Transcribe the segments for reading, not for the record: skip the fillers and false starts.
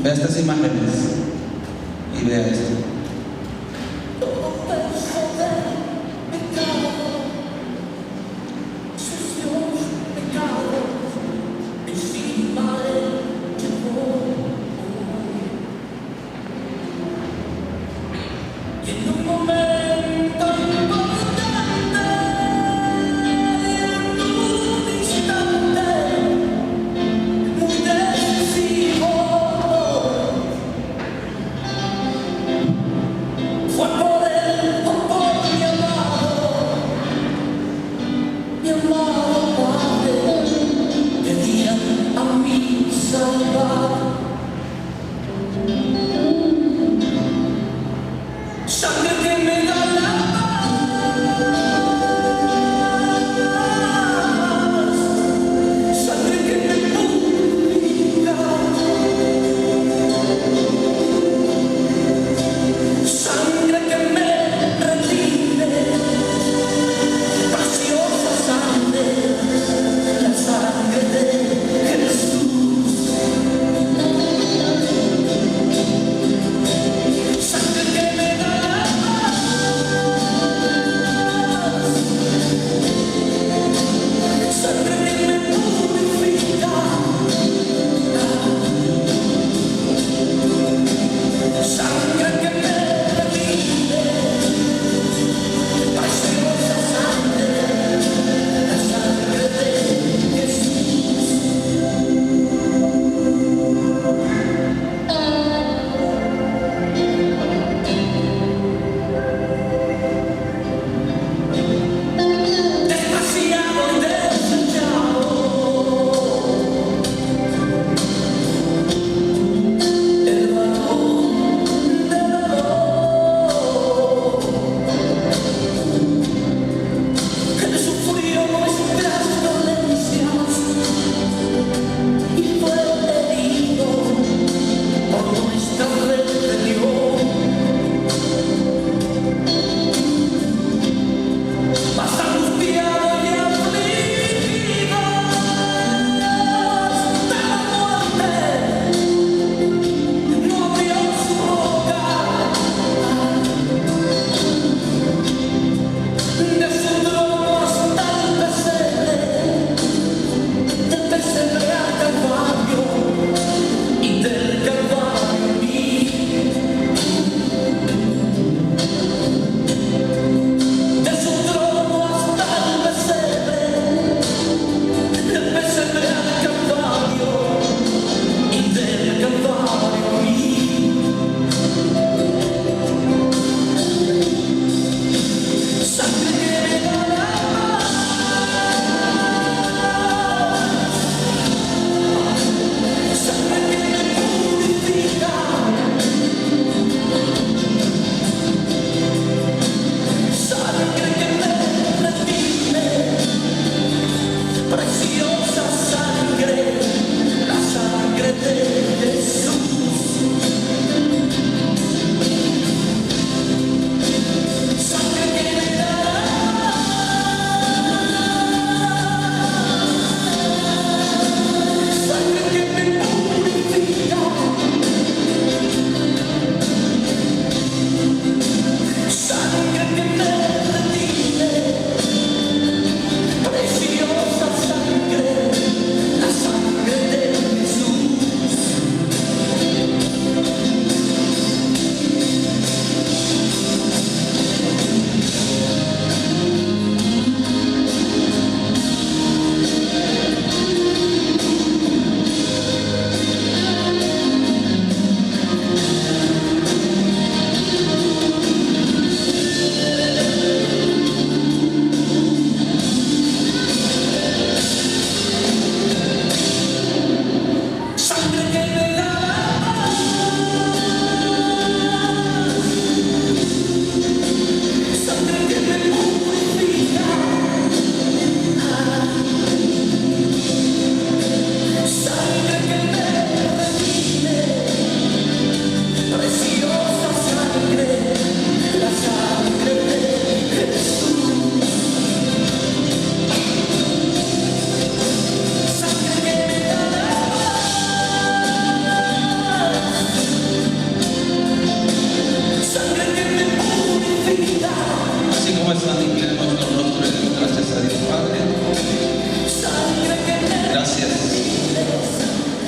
Vea estas imágenes y vea esto.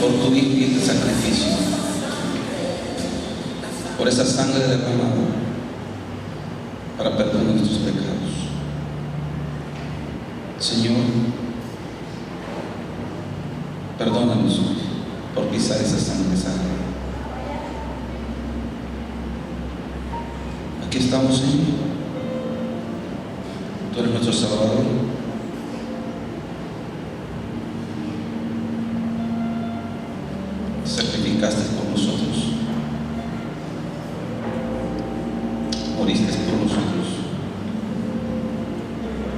por tu viviente sacrificio, por esa sangre derramada para perdonar nuestros pecados. Señor, perdónanos por pisar esa sangre sagrada. Aquí estamos, Señor. Tú eres nuestro Salvador. Sacrificaste por nosotros. Moriste por nosotros.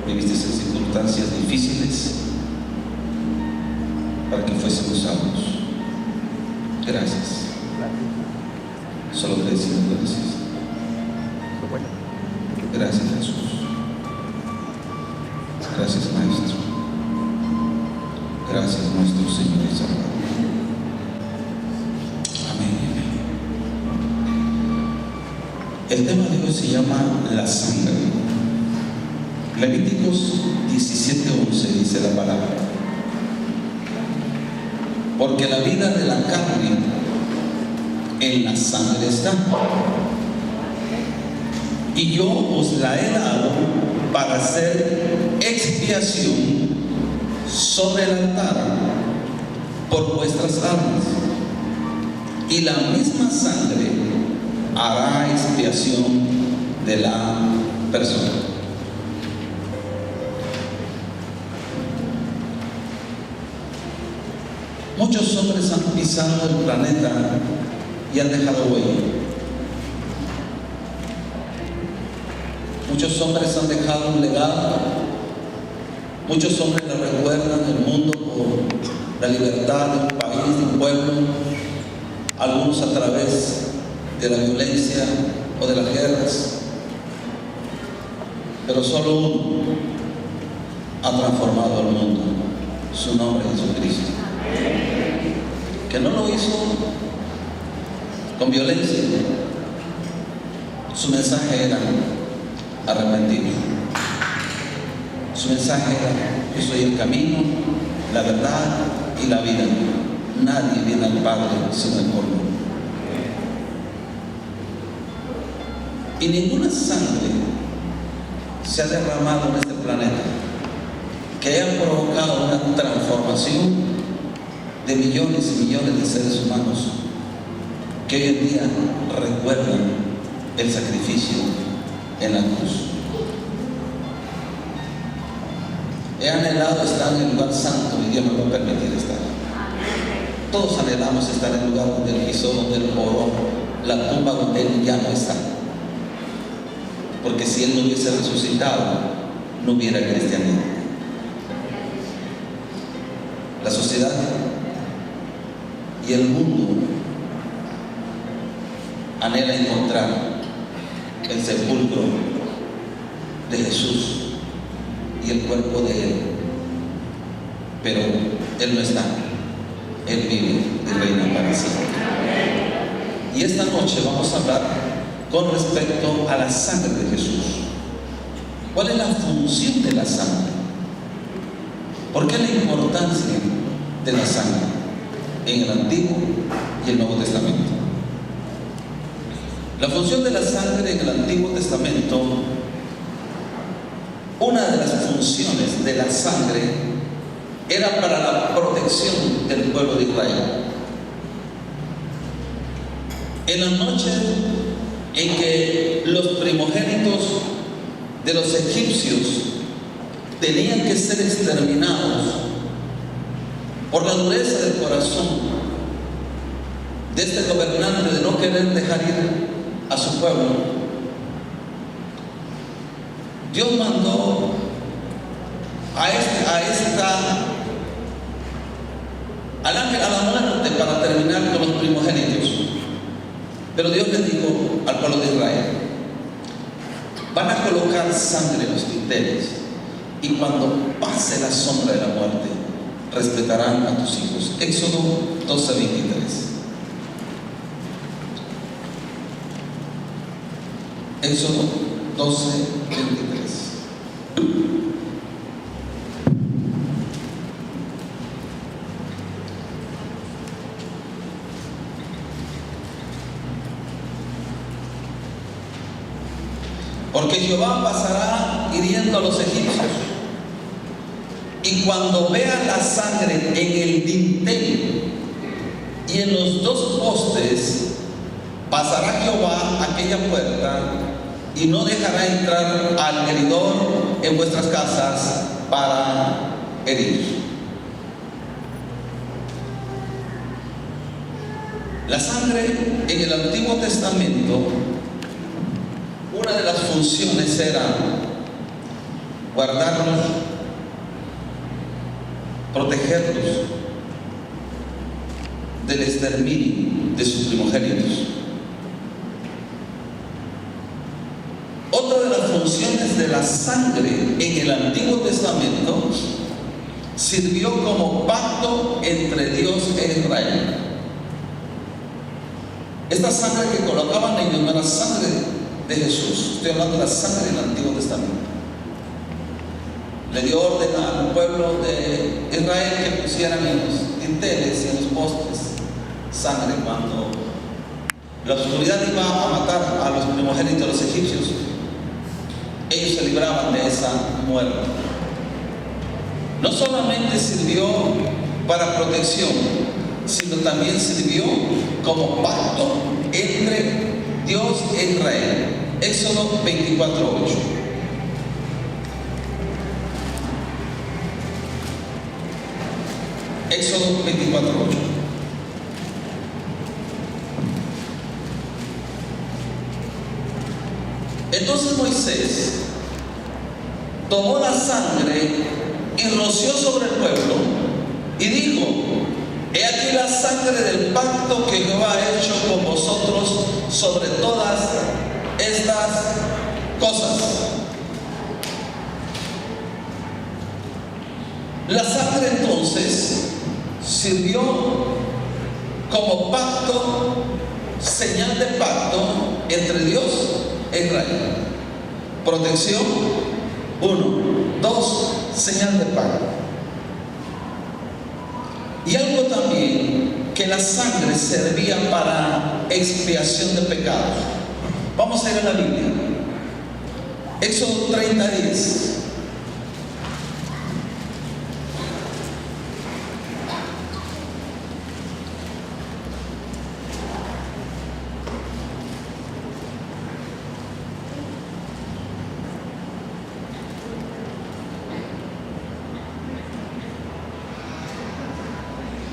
Viviste en circunstancias difíciles para que fuésemos salvos. Gracias. Solo te decimos gracias. Gracias, Jesús. Gracias, Maestro. Gracias, nuestro Señor y Salvador. Amén. El tema de hoy se llama la sangre. Levíticos 17:11 dice la palabra: porque la vida de la carne en la sangre está, y yo os la he dado para hacer expiación sobre el altar por vuestras almas, y la misma sangre hará expiación de la persona. Muchos hombres han pisado el planeta y han dejado huella. Muchos hombres han dejado un legado. Muchos hombres le recuerdan el mundo por la libertad de un país, de un pueblo. Algunos a través de la violencia o de las guerras. Pero solo uno ha transformado al mundo. Su nombre es Jesucristo. Que no lo hizo con violencia. Su mensaje era arrepentido. Su mensaje era: yo soy el camino, la verdad y la vida. Nadie viene al Padre sino por mí. Y ninguna sangre se ha derramado en este planeta que haya provocado una transformación de millones y millones de seres humanos que hoy en día recuerdan el sacrificio en la cruz. He anhelado estar en el lugar santo y Dios me va a permitir estar. Todos anhelamos estar en el lugar donde Él quiso, donde Él oró, la tumba donde Él ya no está. Porque si Él no hubiese resucitado, no hubiera cristianismo. La sociedad y el mundo anhela encontrar el sepulcro de Jesús y el cuerpo de Él, pero Él no está. Él vive y reina para siempre. Y esta noche vamos a hablar con respecto a la sangre de Jesús. ¿Cuál es la función de la sangre? ¿Por qué la importancia de la sangre en el Antiguo y el Nuevo Testamento? La función de la sangre en el Antiguo Testamento, una de las funciones de la sangre era para la protección del pueblo de Israel. En la noche en que los primogénitos de los egipcios tenían que ser exterminados por la dureza del corazón de este gobernante de no querer dejar ir a su pueblo, Dios mandó al ángel a la muerte para terminar con los primogénitos. Pero Dios le dijo al pueblo de Israel: van a colocar sangre en los dinteles, y cuando pase la sombra de la muerte, respetarán a tus hijos. Éxodo 12:23. Éxodo 12:23. porque Jehová pasará hiriendo a los egipcios. Y cuando vea la sangre en el dintel y en los dos postes, pasará Jehová aquella puerta y no dejará entrar al heridor en vuestras casas para herir. La sangre en el Antiguo Testamento, una de las funciones era guardarlos, protegerlos del exterminio de sus primogénitos. Otra de las funciones de la sangre en el Antiguo Testamento sirvió como pacto entre Dios e Israel. Esta sangre que colocaban ellos no era sangre de Jesús, estoy hablando de la sangre del Antiguo Testamento. Le dio orden al pueblo de Israel que pusieran en los dinteles y en los postes sangre cuando la oscuridad iba a matar a los primogénitos de los egipcios. Ellos se libraban de esa muerte. No solamente sirvió para protección, sino también sirvió como pacto entre Dios e Israel. Éxodo 24:8. Éxodo 24:8. Entonces Moisés tomó la sangre y roció sobre el pueblo y dijo: he aquí la sangre del pacto que Jehová ha hecho con vosotros sobre todas estas cosas. La sangre entonces sirvió como pacto, señal de pacto entre Dios e Israel. Protección, 1. 2, señal de pacto. Y algo también, que la sangre servía para expiación de pecados. Vamos a ir a la Biblia. Éxodo 30:10.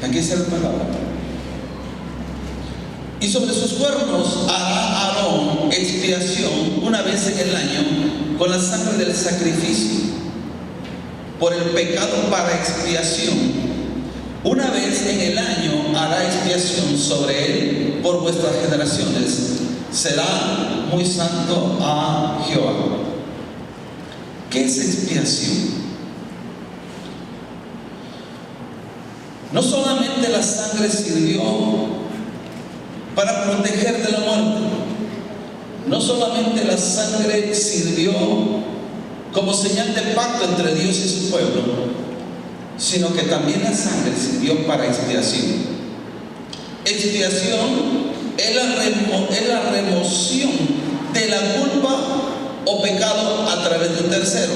Aquí está la palabra. Y sobre sus cuernos hará Aarón expiación una vez en el año con la sangre del sacrificio por el pecado para expiación. Una vez en el año hará expiación sobre él por vuestras generaciones. Será muy santo a Jehová. ¿Qué es expiación? No solamente la sangre sirvió para proteger de la muerte, no solamente la sangre sirvió como señal de pacto entre Dios y su pueblo, sino que también la sangre sirvió para expiación. Expiación es la remoción de la culpa o pecado a través de un tercero.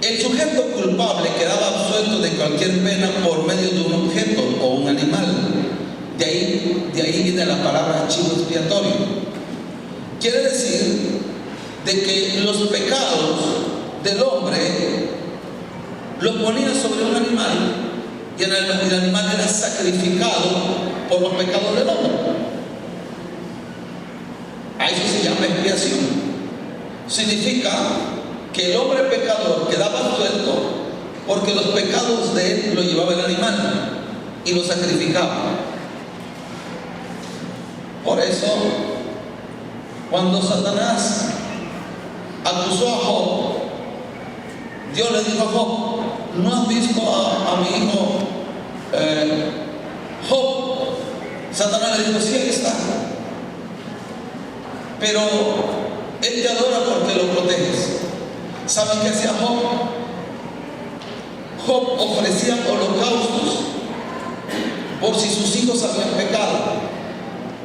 El sujeto culpable quedaba absuelto de cualquier pena por medio de un objeto o un animal. De ahí viene la palabra chivo expiatorio. Quiere decir de que los pecados del hombre los ponía sobre un animal y el animal era sacrificado por los pecados del hombre. A eso se llama expiación. Significa que el hombre pecador quedaba suelto porque los pecados de él lo llevaba el animal y lo sacrificaba. Por eso, cuando Satanás acusó a Job, Dios le dijo a Job: ¿no has visto a mi hijo Job? Satanás le dijo: sí, ahí está, pero él te adora porque lo proteges. ¿Saben qué hacía Job? Job ofrecía holocaustos por si sus hijos habían pecado.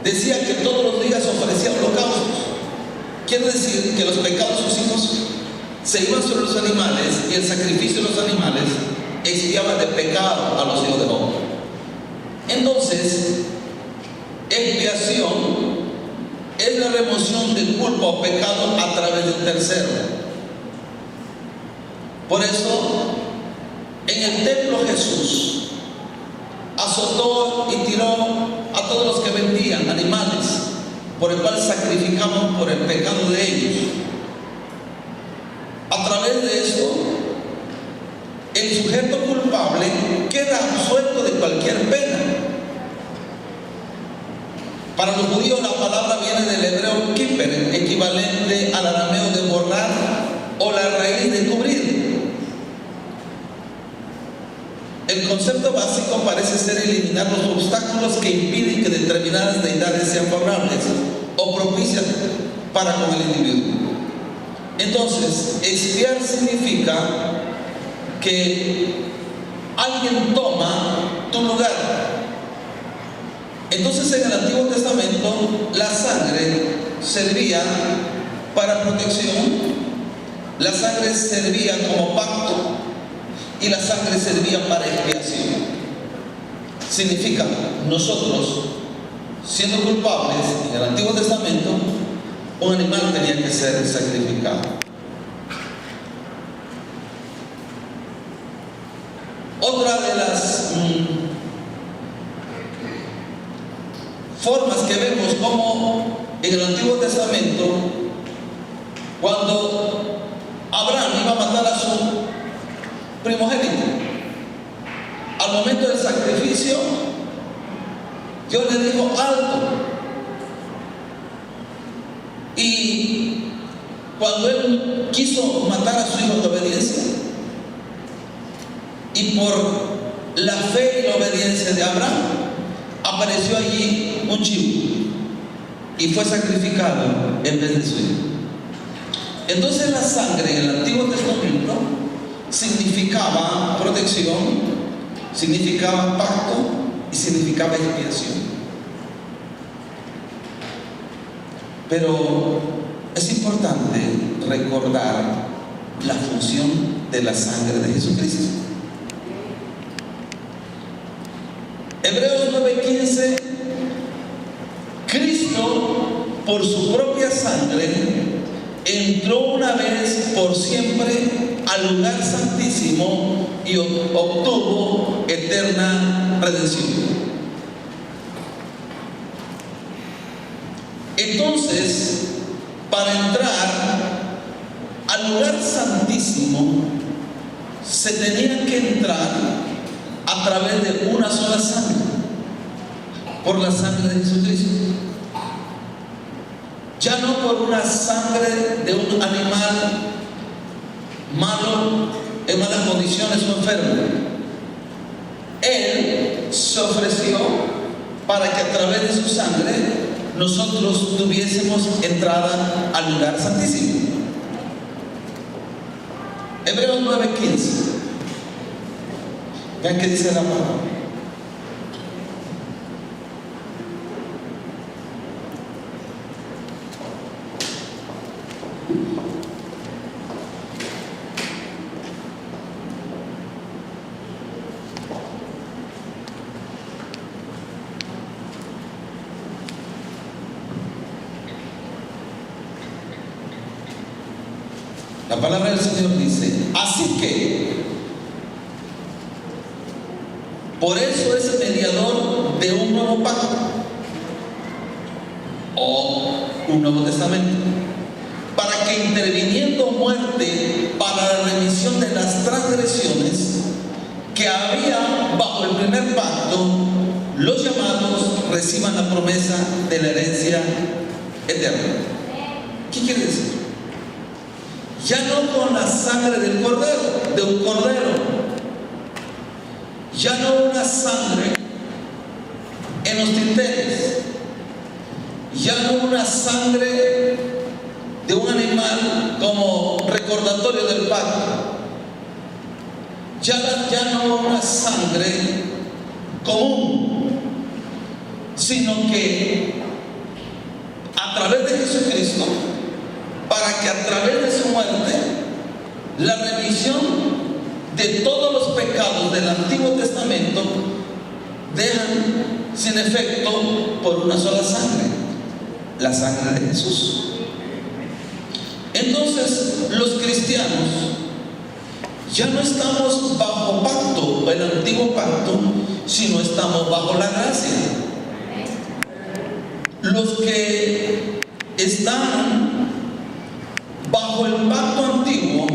Decía que todos los días ofrecía holocaustos. quiere decir que los pecados físicos se iban sobre los animales y el sacrificio de los animales expiaba de pecado a los hijos de Job. Entonces, expiación es la remoción de culpa o pecado a través del tercero. Por eso, en el templo Jesús azotó y tiró a todos los que vendían animales, por el cual sacrificaban por el pecado de ellos. A través de esto, el sujeto culpable queda absuelto de cualquier pena. Para los judíos la palabra viene del hebreo kiper, equivalente al arameo de borrar o la raíz de cubrir. El concepto básico parece ser eliminar los obstáculos que impiden que determinadas deidades sean favorables o propicias para con el individuo. Entonces, expiar significa que alguien toma tu lugar. Entonces, en el Antiguo Testamento, la sangre servía para protección, la sangre servía como pacto y la sangre servía para expiación. Significa, nosotros, siendo culpables, en el Antiguo Testamento, un animal tenía que ser sacrificado. Otra de las formas que vemos como en el Antiguo Testamento, cuando Abraham iba a matar a su primogénito, al momento del sacrificio, Dios le dijo alto. Y cuando él quiso matar a su hijo de obediencia, y por la fe y la obediencia de Abraham, apareció allí un chivo y fue sacrificado en vez de su hijo. Entonces la sangre en el Antiguo Testamento significaba protección, significaba pacto y significaba expiación. Pero es importante recordar la función de la sangre de Jesucristo. Hebreos 9:15, Cristo por su propia sangre entró una vez por siempre al lugar santísimo y obtuvo eterna redención. Entonces, para entrar al lugar santísimo se tenía que entrar a través de una sola sangre, por la sangre de Jesucristo. Ya no por una sangre de un animal malo, en malas condiciones o enfermo. Él se ofreció para que a través de su sangre nosotros tuviésemos entrada al lugar santísimo. Hebreos 9:15. Vean qué dice la palabra. La palabra del Señor dice: así que por eso es mediador de un nuevo pacto o un nuevo testamento, para que interviniendo muerte para la remisión de las transgresiones que había bajo el primer pacto, los llamados reciban la promesa de la herencia eterna. ¿Qué quiere decir? Ya no con la sangre del cordero, de un cordero, ya no una sangre en los dinteles, ya no una sangre de un animal como recordatorio del pacto, ya no una sangre común, sino que a través de Jesucristo que a través de su muerte, la remisión de todos los pecados del Antiguo Testamento dejan sin efecto por una sola sangre, la sangre de Jesús. Entonces, los cristianos ya no estamos bajo pacto, el antiguo pacto, sino estamos bajo la gracia. Los que están bajo el pacto antiguo,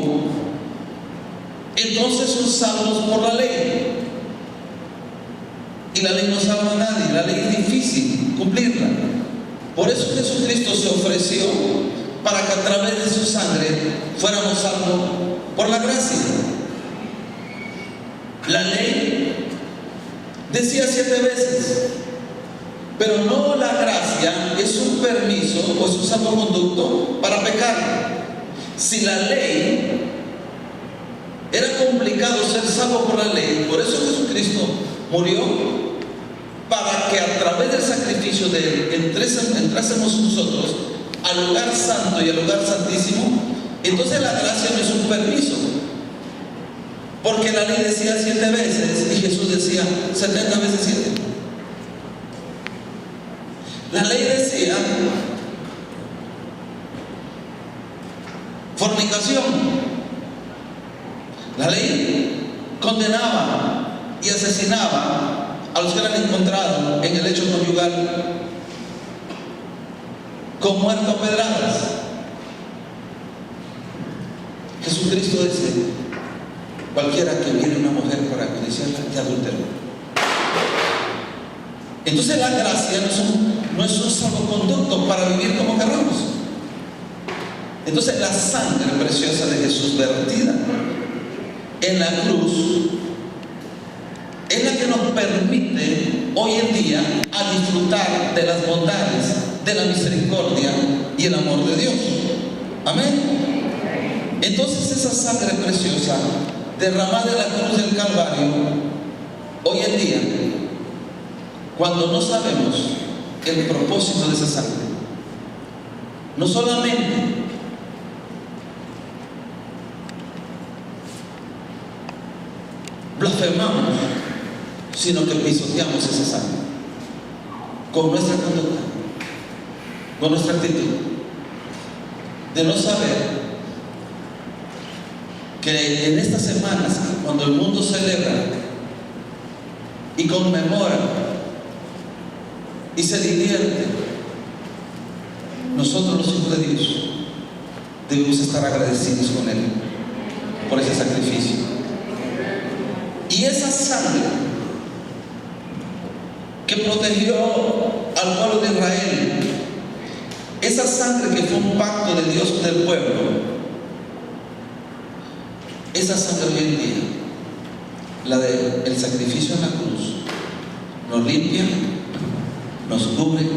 entonces son salvos por la ley. Y la ley no salva a nadie, la ley es difícil cumplirla. Por eso Jesucristo se ofreció para que a través de su sangre fuéramos salvos por la gracia. La ley decía 7 veces, pero no, la gracia es un permiso o es un salvoconducto para pecar. Si la ley era complicado ser salvo por la ley, por eso Jesucristo murió, para que a través del sacrificio de Él entrásemos nosotros al lugar santo y al lugar santísimo. Entonces la gracia no es un permiso, porque la ley decía 7 veces y Jesús decía 70 veces 7. La ley decía fornicación. La ley condenaba y asesinaba a los que eran encontrados en el hecho conyugal con muerte a pedradas. Jesucristo dice: cualquiera que viene una mujer para codiciarla es adúltero. Entonces la gracia no es un salvoconducto para vivir como queramos. Entonces la sangre preciosa de Jesús vertida en la cruz es la que nos permite hoy en día a disfrutar de las bondades, de la misericordia y el amor de Dios. Amén. Entonces esa sangre preciosa derramada en la cruz del Calvario, hoy en día, cuando no sabemos el propósito de esa sangre, no solamente blasfemamos, sino que pisoteamos esa sangre con nuestra conducta, con nuestra actitud de no saber que en estas semanas, cuando el mundo celebra y conmemora y se divierte, nosotros los hijos de Dios debemos estar agradecidos con Él por ese sacrificio. Y esa sangre que protegió al pueblo de Israel, esa sangre que fue un pacto de Dios con el pueblo, esa sangre hoy en día, la del sacrificio en la cruz, nos limpia, nos cubre,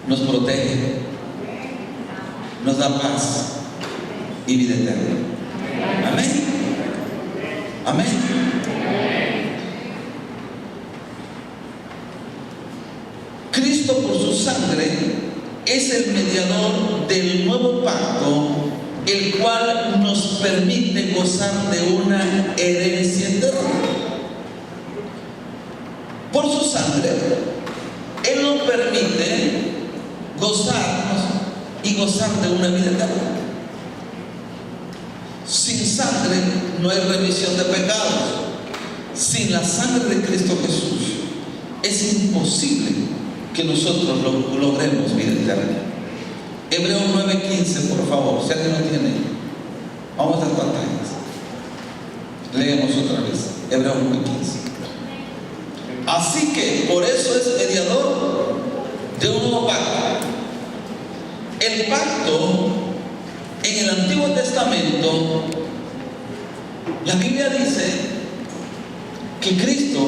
nos protege, nos da paz y vida eterna. Amén. Amén. Cristo, por su sangre, es el mediador del nuevo pacto, el cual nos permite gozar de una herencia eterna. Por su sangre, Él nos permite gozarnos y gozar de una vida eterna. Sin sangre no hay remisión de pecados. Sin la sangre de Cristo Jesús es imposible que nosotros logremos vida eterna. Hebreos 9:15, por favor, si alguien lo tiene, vamos a dar pantallas. Leemos otra vez, Hebreos 9:15. Así que por eso es mediador de un nuevo pacto. El pacto en el Antiguo Testamento, la Biblia dice que Cristo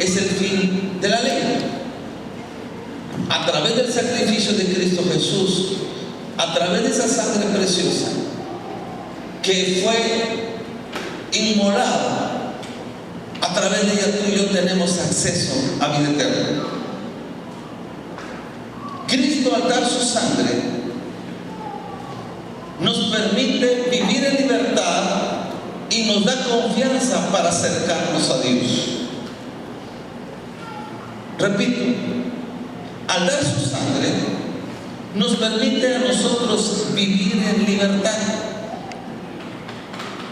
es el fin de la ley. A través del sacrificio de Cristo Jesús, a través de esa sangre preciosa que fue inmolada, a través de ella tú y yo tenemos acceso a vida eterna. Cristo, al dar su sangre, nos permite vivir en libertad y nos da confianza para acercarnos a Dios. Repito, al dar su sangre, nos permite a nosotros vivir en libertad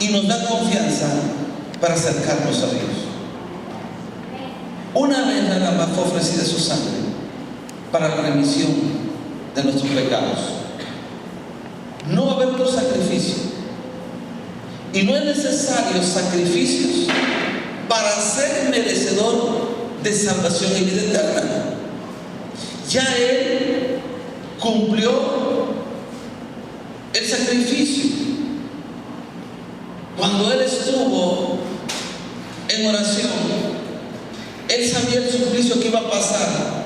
y nos da confianza para acercarnos a Dios. Una vez nada más fue ofrecida su sangre para la remisión de nuestros pecados. No va a haber otro sacrificio. Y no es necesario sacrificios para ser merecedor de salvación y vida eterna. Ya Él cumplió el sacrificio. Cuando Él estuvo en oración, Él sabía el suplicio que iba a pasar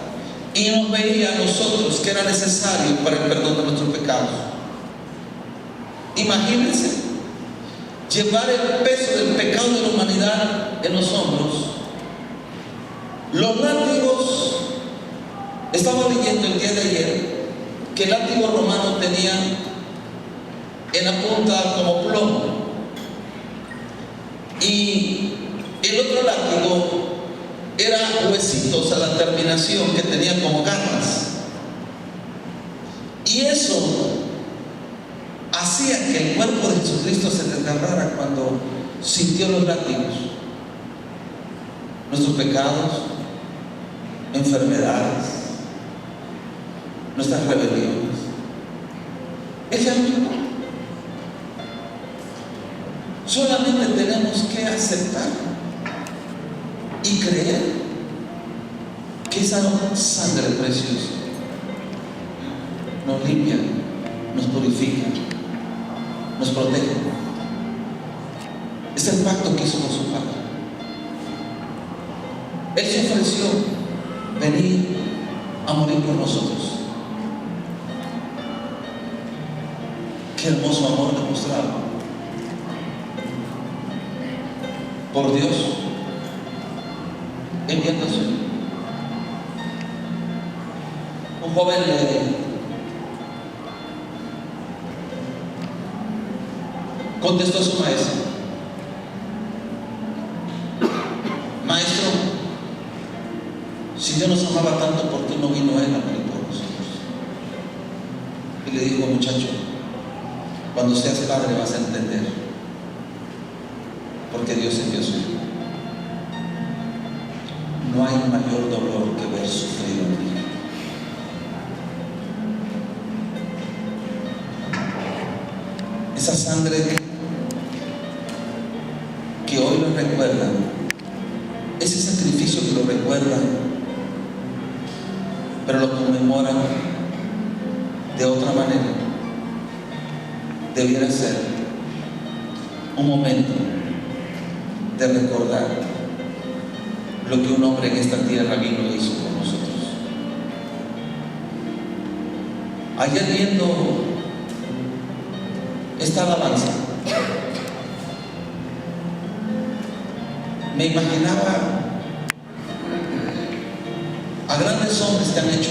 y nos veía a nosotros que era necesario para el perdón de nuestros pecados. Imagínense llevar el peso del pecado de la humanidad en los hombros. Los látigos, estaba leyendo el día de ayer que el látigo romano tenía en la punta como plomo, y el otro látigo era huesitos a la terminación que tenía como garras, y eso hacía que el cuerpo de Jesucristo se desgarrara cuando sintió los látigos. Nuestros pecados, enfermedades, nuestras rebeliones, Él ya nos llevó. Solamente tenemos que aceptar y creer que esa sangre preciosa nos limpia, nos purifica, nos protege. Es el pacto que hizo con su Padre. Él se ofreció venir a morir por nosotros. Qué hermoso amor demostrado por Dios enviando a su Hijo. Un joven contestó a su maestro: maestro, si Dios nos amaba tanto, ¿por qué no vino Él a morir por nosotros? Y le dijo: muchacho, cuando seas padre vas a entender por qué Dios envió a su Hijo. No hay mayor dolor que ver sufrir a un hijo. Esa sangre que hoy lo recuerda, ese sacrificio que lo recuerda, pero lo conmemora de otra manera, debiera ser un momento de recordar lo que un hombre en esta tierra vino e hizo por nosotros. Ayer viendo esta alabanza, me imaginaba a grandes hombres que han hecho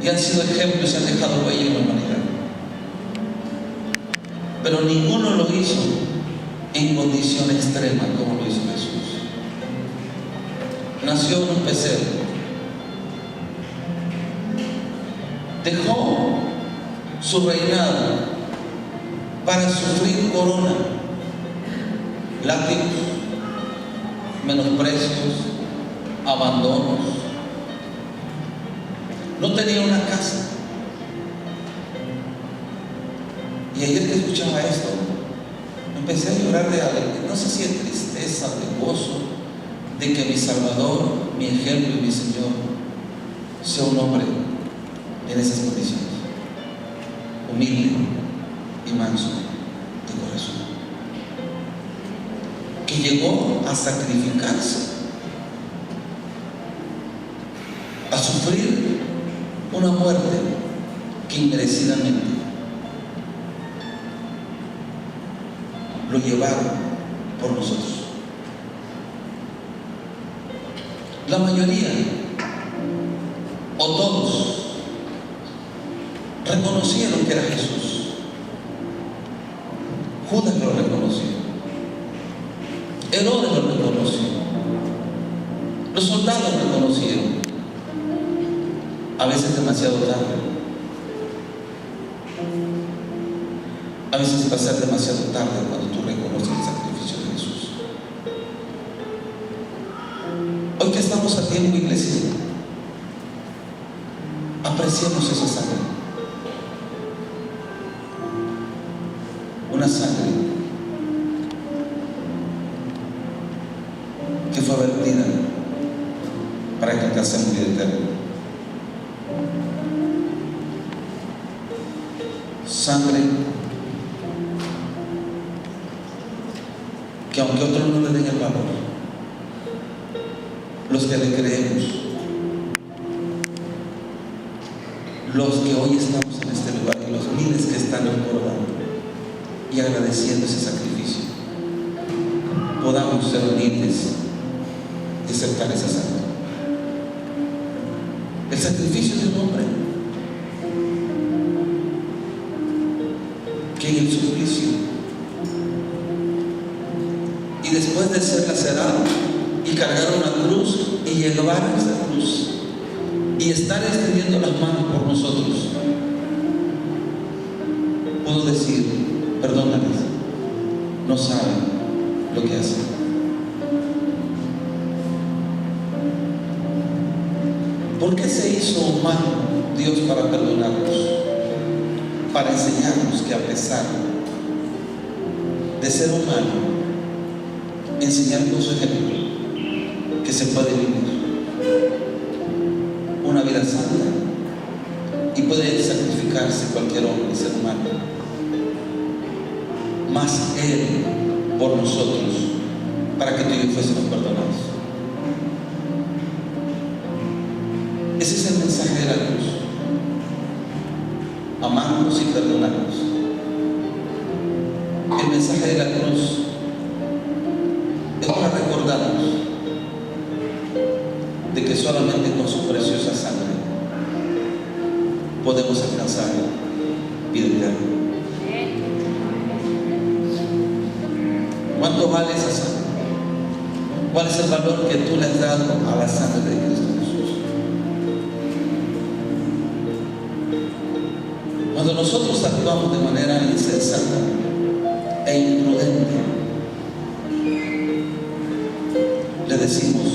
y han sido ejemplos y han dejado huella en la humanidad, pero ninguno lo hizo en condición extrema como lo hizo Jesús. Nació en un pesebre, dejó su reinado para sufrir corona, látigos, menosprecios, abandonos. No tenía una casa. Y ayer que escuchaba esto, empecé a llorar de alegría, no sé si de tristeza, de gozo, de que mi Salvador, mi ejemplo y mi Señor sea un hombre en esas condiciones, humilde y manso de corazón, que llegó a sacrificarse, a sufrir una muerte que inmerecidamente lo llevaron por nosotros. La mayoría o todos reconocieron que era Jesús, Judas lo reconoció. Herodes lo reconoció. Los soldados lo reconocieron. A veces demasiado tarde. A veces va a ser demasiado tarde cuando tú reconoces el sacrificio de Jesús. Hoy que estamos a tiempo, iglesia, apreciemos esa sangre. Una sangre que fue vertida para que alcancemos vida eterna. Sangre que aunque otros no le den el valor, los que le creemos, los que hoy estamos en este lugar y los miles que están recordando y agradeciendo ese sacrificio, podamos ser humildes y aceptar esa sangre. El sacrificio de un hombre que en el suplicio y después de ser lacerado y cargar una cruz y llevar esa cruz y estar extendiendo las manos por nosotros, puedo decir: perdónales, no saben lo que hacen. ¿Por qué se hizo humano Dios para perdonarnos? Para enseñarnos que a pesar de ser humano, enseñar con su ejemplo que se puede vivir una vida santa y puede sacrificarse cualquier hombre y ser humano, más Él por nosotros, para que tú y yo fuésemos perdonados. Ese es el mensaje de la cruz: amarnos y perdonarnos. El mensaje de la cruz es para recordarnos de que solamente con su preciosa sangre podemos alcanzar vida eterna. ¿Cuánto vale esa sangre? ¿Cuál es el valor que tú le has dado a la sangre de Cristo Jesús? Cuando nosotros actuamos de manera insensata e imprudente, le decimos: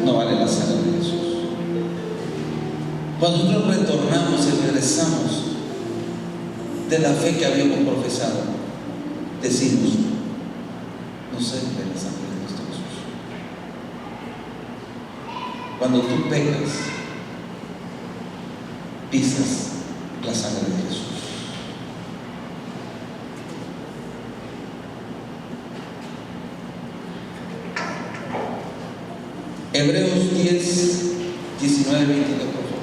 no vale la sangre de Jesús. Cuando nosotros retornamos y regresamos de la fe que habíamos profesado, decimos: no se ve la sangre de Cristo Jesús. Cuando tú pecas, pisas la sangre de Jesús. Hebreos 10, 19, 22, por favor.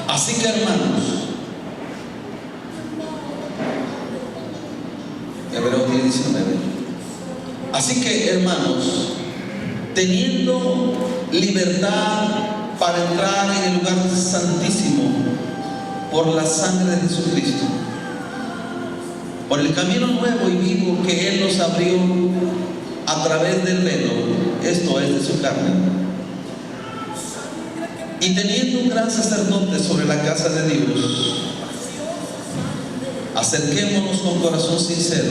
Así que, hermanos, Hebreos 10, 19. Así que, hermanos, teniendo libertad para entrar en el lugar santísimo por la sangre de Jesucristo, por el camino nuevo y vivo que Él nos abrió a través del velo, esto es de su carne, y teniendo un gran sacerdote sobre la casa de Dios, acerquémonos con corazón sincero,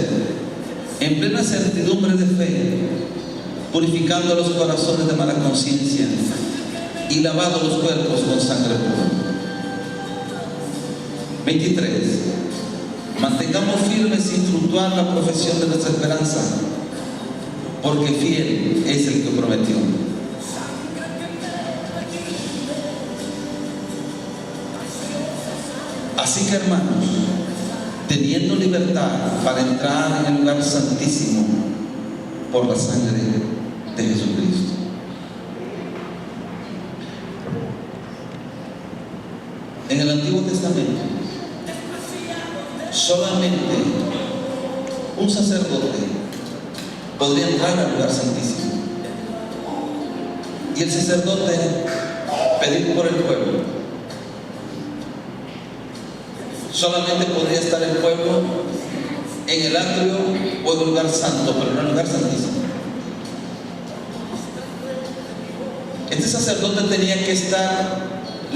en plena certidumbre de fe, purificando los corazones de mala conciencia y lavando los cuerpos con sangre pura. 23. Mantengamos firme sin fluctuar la profesión de nuestra esperanza, porque fiel es el que prometió. Así que, hermanos, teniendo libertad para entrar en el lugar santísimo por la sangre de Jesucristo. En el Antiguo Testamento, solamente un sacerdote podría entrar al lugar santísimo. Y el sacerdote pedir por el pueblo. Solamente podría estar el pueblo en el atrio o en el lugar santo, pero no en el lugar santísimo. Este sacerdote tenía que estar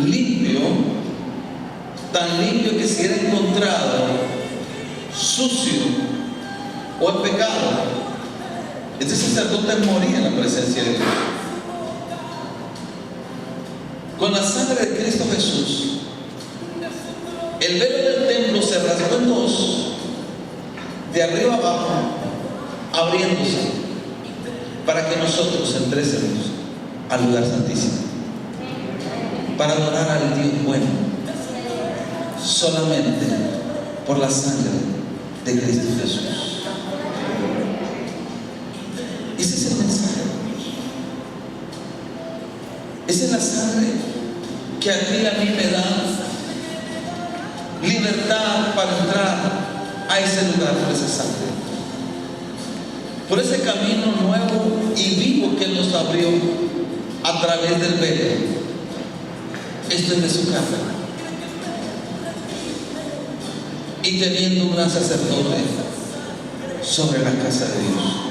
limpio, tan limpio que si era encontrado sucio o en pecado, este sacerdote moría en la presencia de Dios. Con la sangre de Cristo Jesús, el velo del templo se rasgó en dos, de arriba abajo, abriéndose, para que nosotros entrésemos al lugar santísimo, para adorar al Dios bueno, solamente por la sangre de Cristo Jesús. Ese es el mensaje. Esa es la sangre que a ti y a mí me da libertad para entrar a ese lugar por esa sangre, por ese camino nuevo y vivo que Él nos abrió a través del velo. Esto es de su casa. Y teniendo un gran sacerdote sobre la casa de Dios.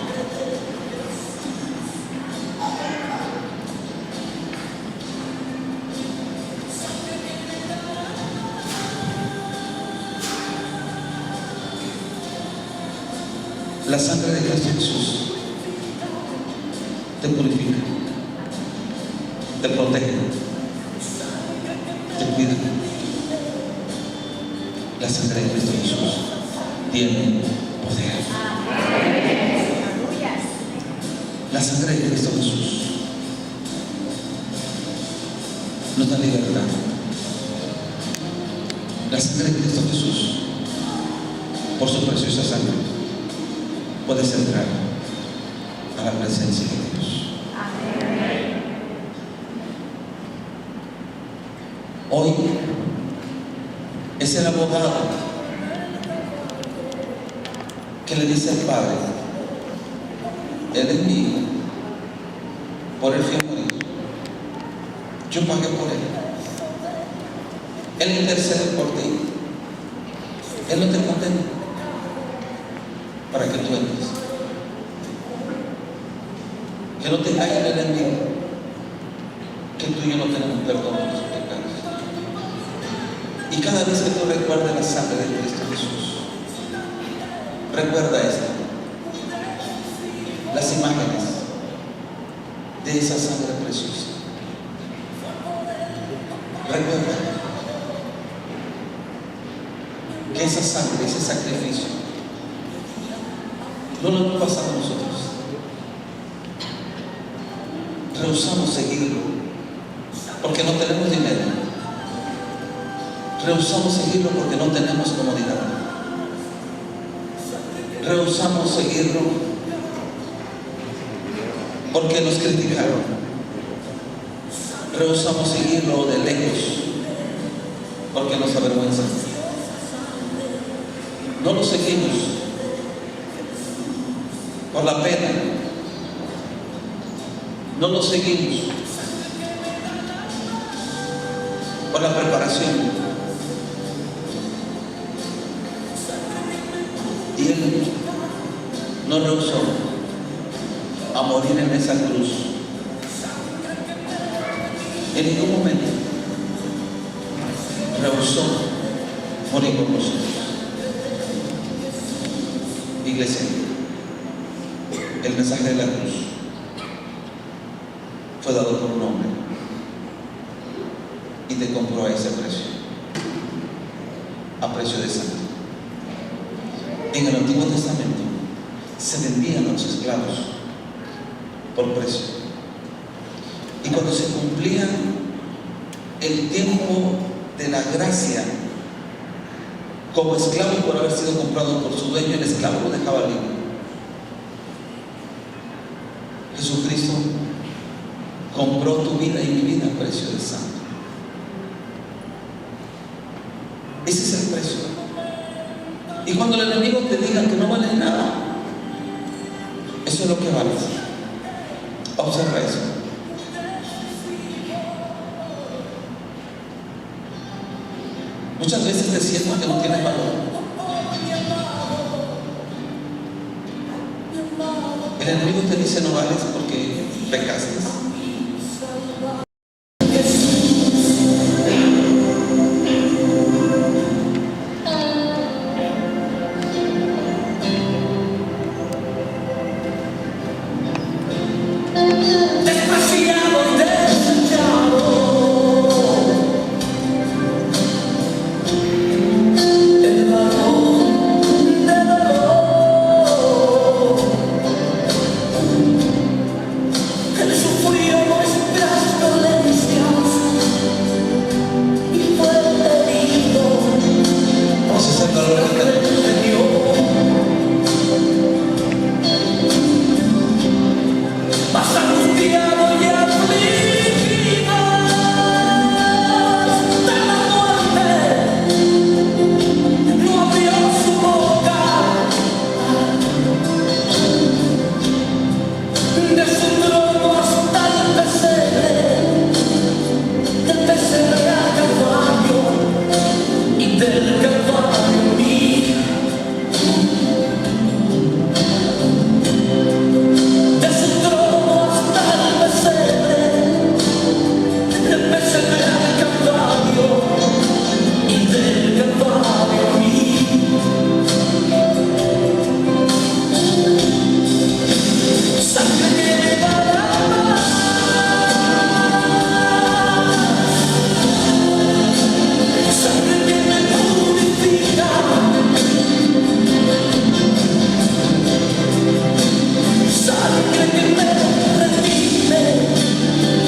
La sangre de Cristo Jesús te purifica, te protege, te cuida. La sangre de Cristo Jesús tiene poder. La sangre de Cristo Jesús nos da libertad. La sangre de Cristo Jesús, por su preciosa sangre, puedes entrar a la presencia de Dios. Hoy es el abogado que le dice al Padre: Él es mi hijo, por él fui a morir, yo pagué por él, Él intercede por ti, Él no te condena para que tú entres, que no te caiga el enemigo, que tú y yo no tenemos perdón por tus pecados. Y cada vez que tú recuerdes la sangre de Cristo Jesús, recuerda esto, las imágenes de esa sangre preciosa. Recuerda que esa sangre, ese sacrificio, no lo hemos pasado nosotros. Rehusamos seguirlo porque no tenemos dinero. Rehusamos seguirlo porque no tenemos comodidad. Rehusamos seguirlo porque nos criticaron. Rehusamos seguirlo de lejos porque nos avergüenzan. No lo seguimos por la pena. No lo seguimos por la preparación. Y Él no rehusó a morir en esa cruz. En ningún momento rehusó morir por nosotros. Iglesia, el mensaje de la cruz fue dado por un hombre y te compró a ese precio, a precio de sangre. En el Antiguo Testamento se vendían a los esclavos por precio, y cuando se cumplía el tiempo de la gracia como esclavo por haber sido comprado por su dueño, el esclavo lo dejaba libre. Jesucristo compró tu vida y mi vida a precio de sangre. Ese es el precio. Y cuando el enemigo te diga que no vale nada, eso es lo que vales. Observa eso. Muchas veces te sientes que no tienes valor. El enemigo te dice no vales porque pecaste.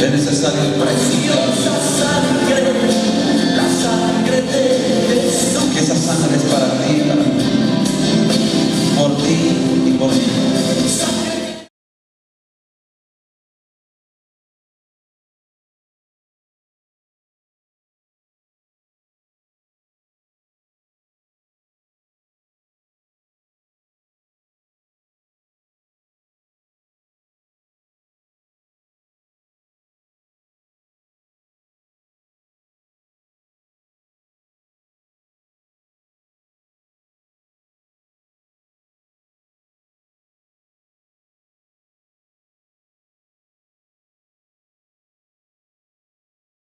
Es necesario el precio.